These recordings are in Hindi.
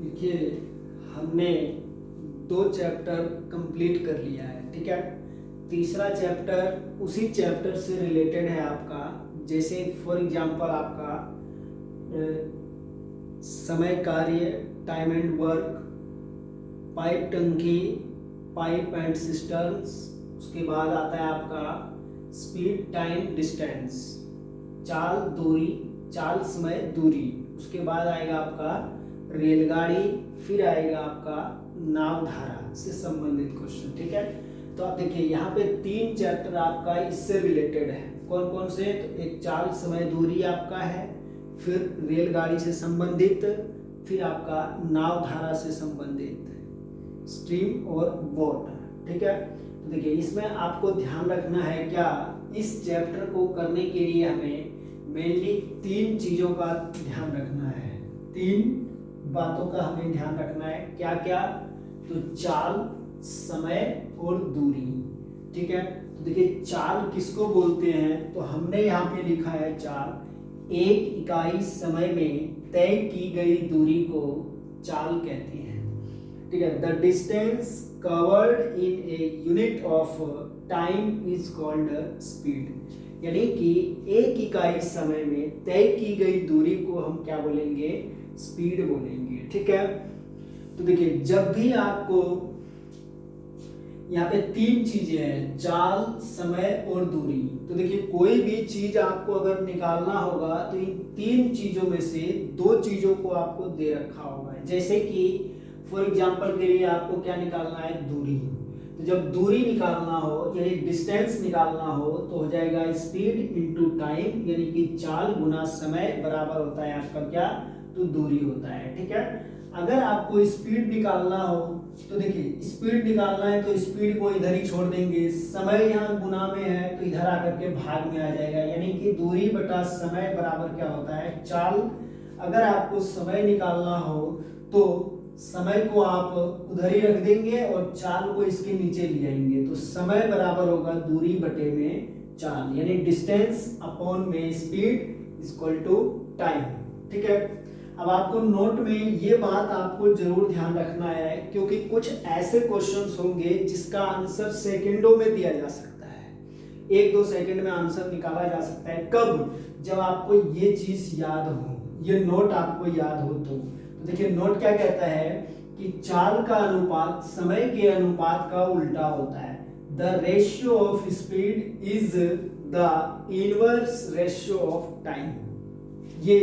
देखिए, हमने 2 चैप्टर कंप्लीट कर लिया है, ठीक है। तीसरा चैप्टर उसी चैप्टर से रिलेटेड है आपका। जैसे फॉर एग्जांपल आपका समय कार्य, टाइम एंड वर्क, पाइप टंकी, पाइप एंड सिस्टर्न्स। उसके बाद आता है आपका स्पीड, टाइम, डिस्टेंस, चाल, दूरी, चाल, समय, दूरी। उसके बाद आएगा आपका रेलगाड़ी, फिर आएगा आपका नाव धारा से संबंधित क्वेश्चन, ठीक है। तो आप देखिए यहाँ पे 3 चैप्टर आपका इससे रिलेटेड है। कौन कौन से? तो एक चाल, समय, दूरी आपका है, फिर रेलगाड़ी से संबंधित, फिर आपका नाव धारा से संबंधित, स्ट्रीम और बोट, ठीक है। तो देखिए इसमें आपको ध्यान रखना है क्या, इस चैप्टर को करने के लिए हमें मेनली 3 चीजों का ध्यान रखना है। 3 बातों का हमें ध्यान रखना है। क्या क्या? तो चाल, समय और दूरी, ठीक है। तो देखिए चाल किसको बोलते हैं? तो हमने यहाँ पे लिखा है चाल, एक इकाई समय में तय की गई दूरी को चाल कहते हैं, ठीक है। The distance covered in a unit of time is called speed. यानी कि एक इकाई समय में तय की गई दूरी को हम क्या बोलेंगे? स्पीड बोलेंगे, ठीक है। तो देखिए जब भी आपको यहाँ पे 3 चीजें हैं, चाल, समय और दूरी। तो देखिए कोई भी चीज आपको अगर निकालना होगा तो इन 3 चीजों में से 2 चीजों को आपको दे रखा होगा। जैसे कि फॉर एग्जांपल के लिए आपको क्या निकालना है? दूरी। तो जब दूरी निकालना हो यानी डिस्टेंस निकालना हो तो हो जाएगा स्पीड इनटू टाइम, यानी कि चाल गुना समय बराबर होता है आपका क्या? तो दूरी होता है, ठीक है। अगर आपको स्पीड निकालना हो तो देखिए स्पीड निकालना है तो स्पीड को इधर ही छोड़ देंगे, समय यहाँ गुना में है तो इधर आकर के भाग में आ जाएगा, यानी कि दूरी बटा समय बराबर क्या होता है? चाल। अगर आपको समय निकालना हो तो समय को आप उधर ही रख देंगे और चाल को इसके नीचे ले आएंगे, तो समय बराबर होगा दूरी बटे में चाल, यानी डिस्टेंस अपॉन में स्पीड इक्वल टू टाइम, ठीक है। अब आपको नोट में ये बात आपको जरूर ध्यान रखना है, क्योंकि कुछ ऐसे क्वेश्चंस होंगे जिसका आंसर सेकंडों में दिया जा सकता है, 1-2 सेकंड में आंसर निकाला जा सकता है। कब? जब आपको ये चीज याद हो, ये नोट आपको याद हो तो देखिए नोट क्या कहता है कि चाल का अनुपात समय के अनुपात का उल्टा होता है। The ratio of speed is the inverse ratio of time. ये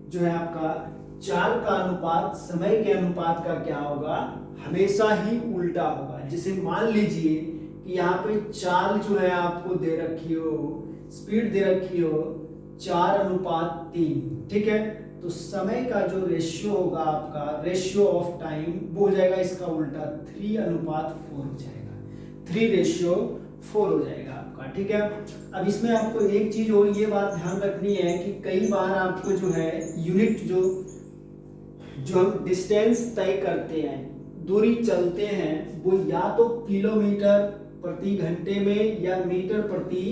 जो है आपका चाल का अनुपात समय के अनुपात का क्या होगा? हमेशा ही उल्टा होगा। जैसे मान लीजिए कि यहाँ पे चाल जो है आपको दे रखी हो, स्पीड दे रखी हो 4:3, ठीक है। तो समय का जो रेशियो होगा आपका, रेशियो ऑफ टाइम, वो हो जाएगा इसका उल्टा, 3:4 हो जाएगा, 3:4 हो जाएगा आपका, ठीक है। अब इसमें आपको एक चीज और ये बात ध्यान रखनी है कि कई बार आपको जो है यूनिट जो हम डिस्टेंस तय करते हैं, दूरी चलते हैं, वो या तो किलोमीटर प्रति घंटे में या मीटर प्रति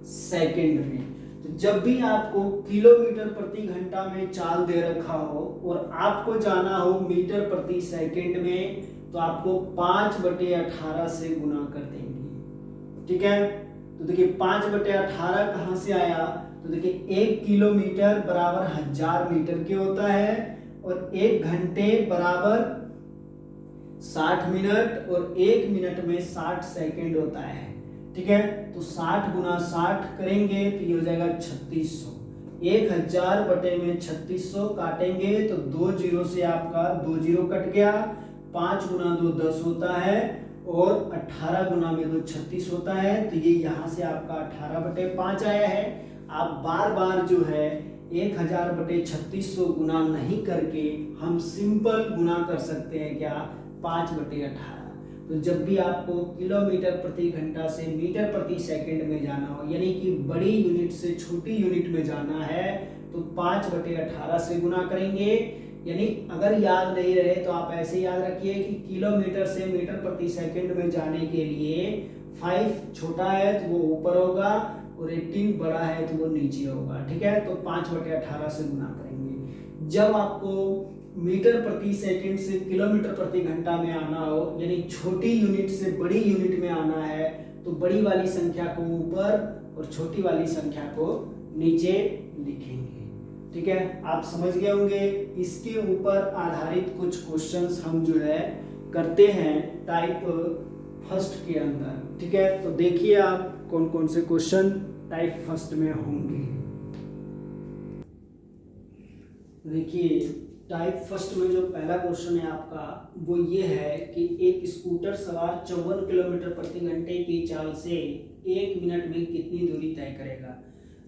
सेकंड में। तो जब भी आपको किलोमीटर प्रति घंटा में चाल दे रखा हो और आपको जाना हो मीटर प्रति सेकंड में, तो आपको 5/18 से गुना कर देंगे, ठीक है। तो देखिए 5/18 कहाँ से आया? तो देखिए 1 किलोमीटर बराबर 1000 मीटर के होता है और 1 घंटे बराबर 60 मिनट और 1 मिनट में 60 सेकंड होता है, ठीक है। तो 60 गुना 60 करेंगे तो ये हो जाएगा 3600। 1000 बटे में 3600 काटेंगे तो 2 जीरो से आपका 2 जीरो कट गया, 5 गुना 2 10 होता है और 18 गुना में 2 36 होता है। तो ये यहाँ से आपका 18/5 आया है। आप बार बार जो है 1000 बटे 3600 गुना नहीं करके हम सिंपल गुना कर सकते हैं क्या? 5/18। तो जब भी आपको किलोमीटर प्रति घंटा से मीटर प्रति सेकंड में जाना हो, यानी कि बड़ी यूनिट से छोटी यूनिट में जाना है, तो 5/18 से गुना करेंगे। यानी अगर याद नहीं रहे तो आप ऐसे याद रखिए कि किलोमीटर से मीटर प्रति सेकंड में जाने के लिए 5 छोटा है तो वो ऊपर होगा और 18 बड़ा है तो वो नीचे होगा, ठीक है। तो 5/18 से गुना करेंगे। जब आपको मीटर प्रति सेकंड से किलोमीटर प्रति घंटा में आना हो, यानी छोटी यूनिट से बड़ी यूनिट में आना है, तो बड़ी वाली संख्या को ऊपर और छोटी वाली संख्या को नीचे लिखेंगे। ठीक है, आप समझ गए होंगे। इसके ऊपर आधारित कुछ क्वेश्चंस हम जो है करते हैं टाइप फर्स्ट के अंदर। ठीक है, तो देखिए आप कौन कौन से क्वेश्चन टाइप फर्स्ट में होंगे। देखिए टाइप फर्स्ट में जो पहला क्वेश्चन है आपका वो ये है कि एक स्कूटर सवार 54 किलोमीटर प्रति घंटे की चाल से 1 मिनट में कितनी दूरी तय करेगा।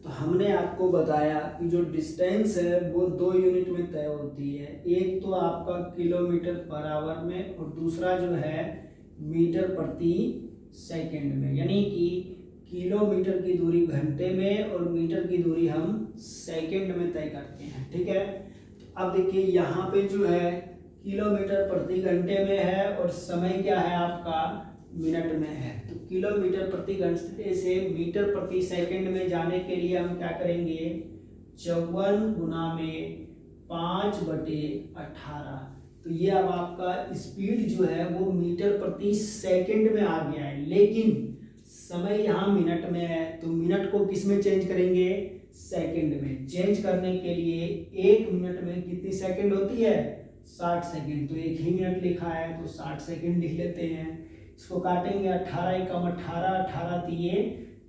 तो हमने आपको बताया कि जो डिस्टेंस है वो 2 यूनिट में तय होती है। एक तो आपका किलोमीटर पर आवर में और दूसरा जो है मीटर प्रति सेकंड में, यानी कि किलोमीटर की दूरी घंटे में और मीटर की दूरी हम सेकंड में तय करते हैं। ठीक है, अब देखिए यहाँ पे जो है किलोमीटर प्रति घंटे में है और समय क्या है आपका मिनट में है। तो किलोमीटर प्रति घंटे से मीटर प्रति सेकंड में जाने के लिए हम क्या करेंगे, 54 गुना में 5/18। तो ये अब आपका स्पीड जो है वो मीटर प्रति सेकंड में आ गया है, लेकिन समय यहाँ मिनट में है। तो मिनट को किस में चेंज करेंगे, सेकंड में। चेंज करने के लिए 1 मिनट में कितनी सेकंड होती है, 60 सेकंड। तो 1 ही मिनट लिखा है तो 60 सेकंड लिख लेते हैं। इसको काटेंगे, 18 एकम 18, 18 तिये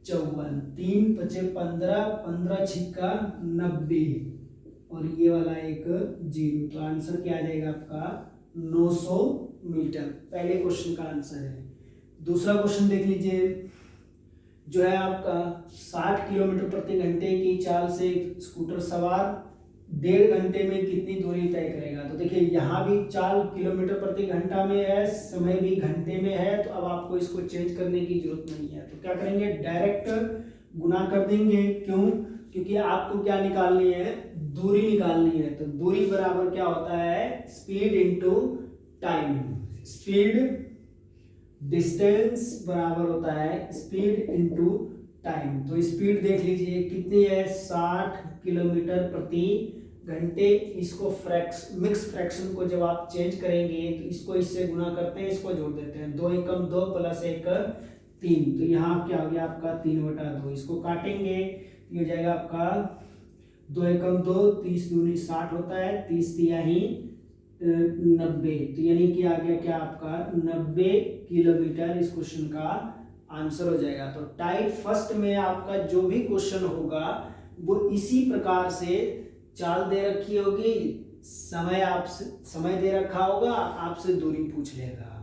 54, 3 पचे 15, 15 छिक्का 90 और ये वाला एक 0। तो आंसर क्या आ जाएगा आपका 900 मीटर। पहले क्वेश्चन का आंसर है। दूसरा क्वेश्चन देख लीजिए, जो है आपका 60 किलोमीटर प्रति घंटे की चाल से स्कूटर सवार 1.5 घंटे में कितनी दूरी तय करेगा। तो देखिए यहाँ भी चाल किलोमीटर प्रति घंटा में है, समय भी घंटे में है, तो अब आपको इसको चेंज करने की जरूरत नहीं है। तो क्या करेंगे, डायरेक्ट गुना कर देंगे। क्यों, क्योंकि आपको क्या निकालनी है, दूरी निकालनी है। तो दूरी बराबर क्या होता है, speed into time. Speed distance बराबर होता है स्पीड इंटू टाइम। तो स्पीड देख लीजिए कितनी है, 60 किलोमीटर प्रति घंटे। इसको मिक्स फ्रैक्शन को जब आप चेंज करेंगे तो इसको इससे गुना करते हैं, इसको जोड़ देते हैं। 2 एकम 2 प्लस 1 3। तो यहाँ क्या हो गया आपका 3/2। इसको काटेंगे, ये हो जाएगा आपका 2 एकम 2, 30 दूनी 60 होता है, 30 तिया ही 90। तो यानी कि आ गया क्या आपका 90 किलोमीटर इस क्वेश्चन का आंसर हो जाएगा। तो टाइप फर्स्ट में आपका जो भी क्वेश्चन होगा वो इसी प्रकार से चाल दे रखी होगी, समय आपसे समय दे रखा होगा, आपसे दूरी पूछ लेगा।